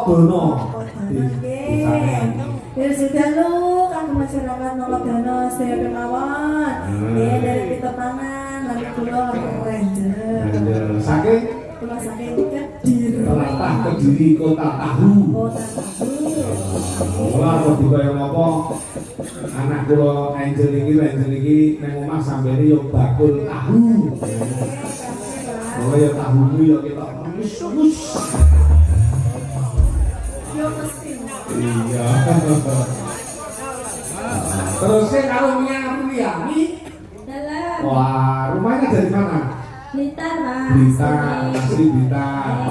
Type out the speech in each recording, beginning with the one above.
Noladono. Biar sudah lu kan masyarakat Noladono saya kemauan. Dari Pitopangan, lalu pulau lalu Ranger. Saking Pulau saking Kediri. Telatah Kediri Kota Tahu. Kota Tahu. Wah, kok dibayang apa? Anak kula Angel iki nang omah sambene yo bakul tahu. Oh ya tahumu yo ketok mus. Yo mesti. Iya. Terus karo Miyami. Dalam. Wah, rumahnya dari mana? Blitar, Mas. Blitar, asli Blitar.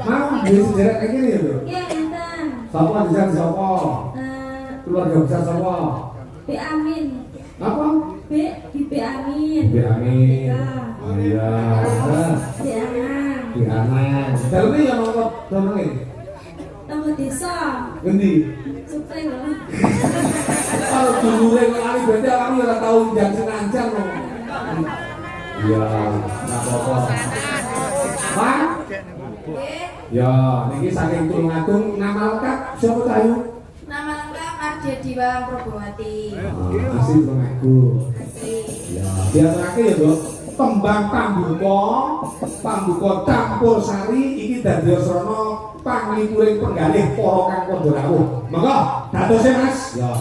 Mau di sejarah kayak gini ya, Bro? Iya, Blitar. Sapa di sana sapa? Keluarga besar sapa? B Amin. Apa? B Amin. Bi Amin. Oh iya. B Anan. Bi Anan. Daleme ya nomor domene. Nomor desa. Ngendi? Supreng loh. Kalau dulure ngelari berarti awakmu ora tau njang senanjang loh. Iya, enggak apa-apa. Pak? Ya, niki saking Tulungagung nama lengkap siapa tahu? Nama lengkap Ardia Diwa Probowati. Asli Tulungagung. Ya, diaturake ya, Dok. Tembang pambuka campur sari iki dadi srana panglipuring penggalih para kang padha rawuh. Monggo, datose Mas. Ya.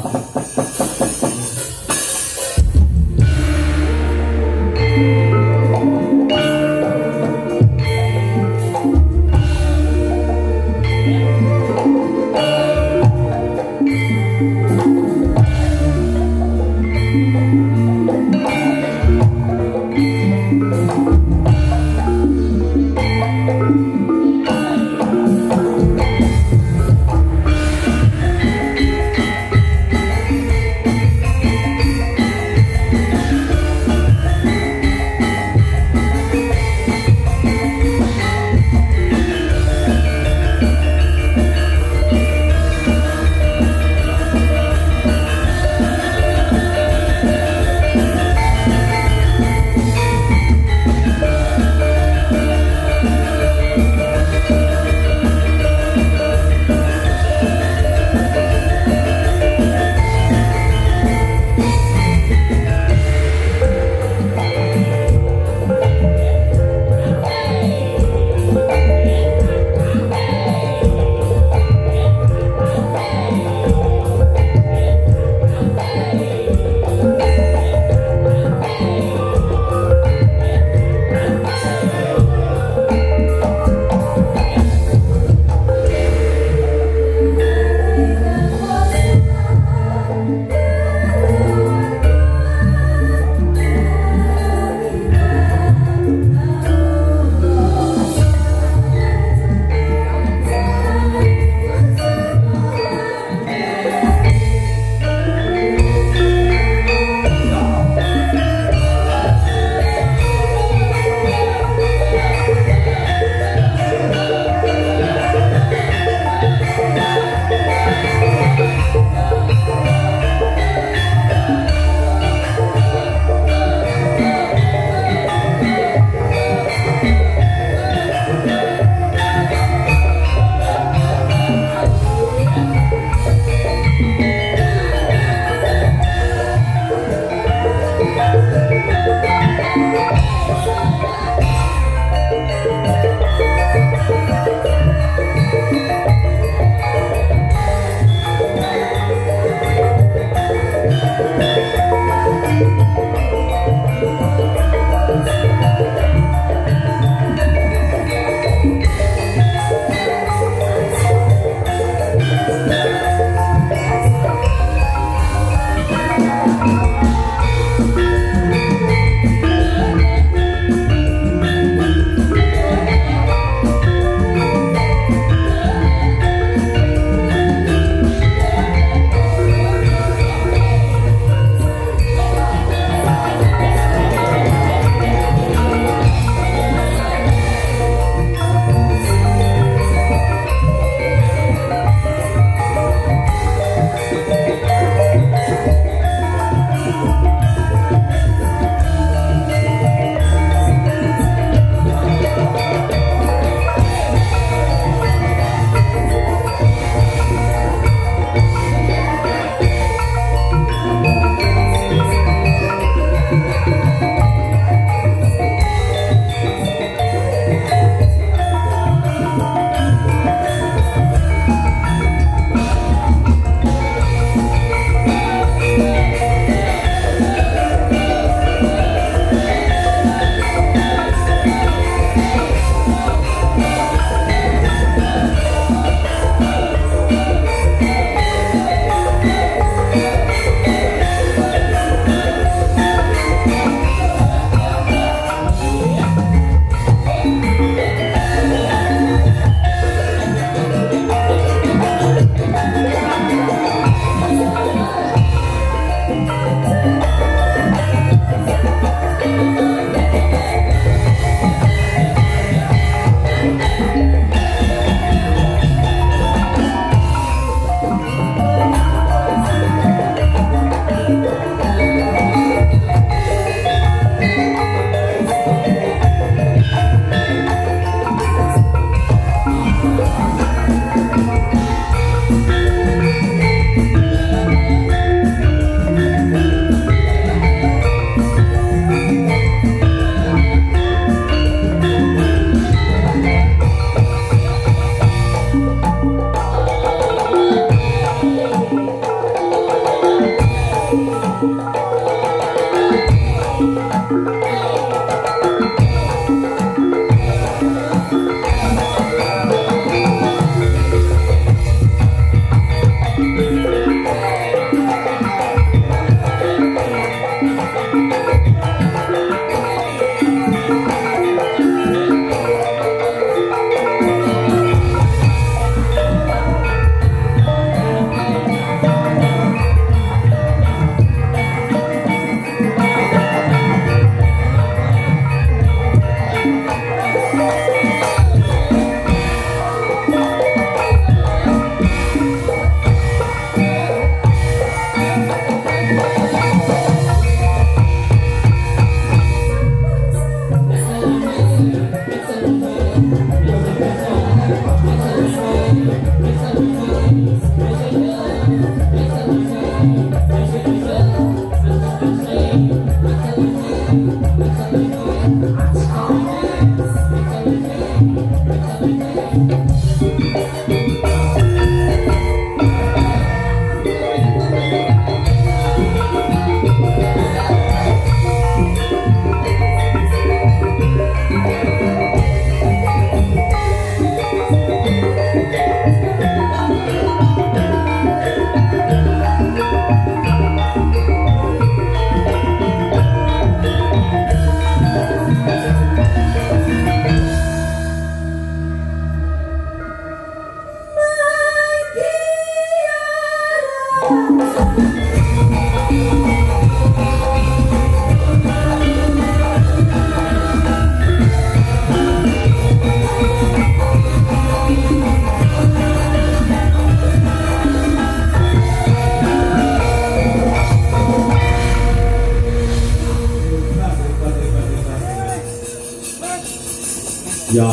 Ya,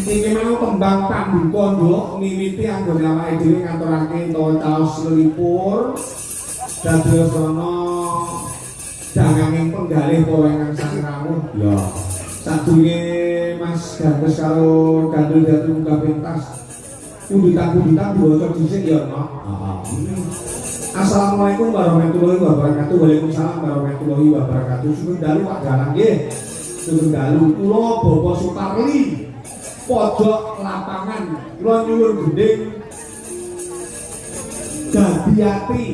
iki mau kembang kambing kondo miwiti anggone awake dhewe ngaturake utawa caos lelipur dados ana daganging penggalih para ingkang sang rawuh. Ya. Sadurunge Mas Gantes karo Gandul Datu munggah pentas unditan-unditan diwaca dhisik ya, Nok. Heeh. Assalamualaikum warahmatullahi wabarakatuh. Waalaikumsalam warahmatullahi wabarakatuh. Sugeng dalu Pak Dalang nggih. Sugeng dalu kula Bapak Suparli. Pojok lapangan kula nyuwun gending dadi ati.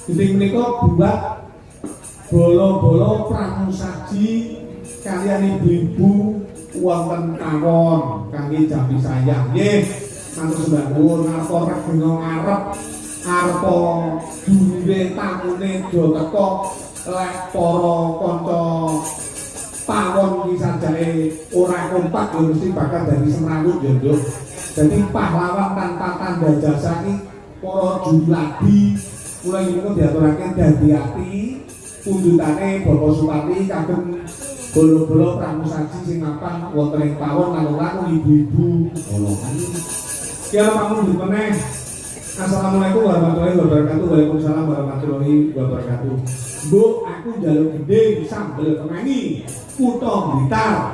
Gending menika buat bolo-bolo pramusaji kaliyan ibu-ibu wonten kawon kangge jampi sayang nggih. Matur sembah nuwun napa rek dina ngarep arpa dulure tamune do teko lek para kanca pawon iki sajake ora kompak yo mesti bakal dadi semrawut yo Nduk. Dadi pahlawan tanpa tanda jasa iki para jumladi mulai niku diaturake dadi ati pundutane Bapak Supati kagem bolo-bolo pramusaji sing mapan wonten ing pawon lan ibu-ibu. Kira pamun meneh. Assalamualaikum warahmatullahi wabarakatuh. Waalaikumsalam warahmatullahi wabarakatuh. Bu, aku njaluk gede sambel kemangi, kutha Blitar.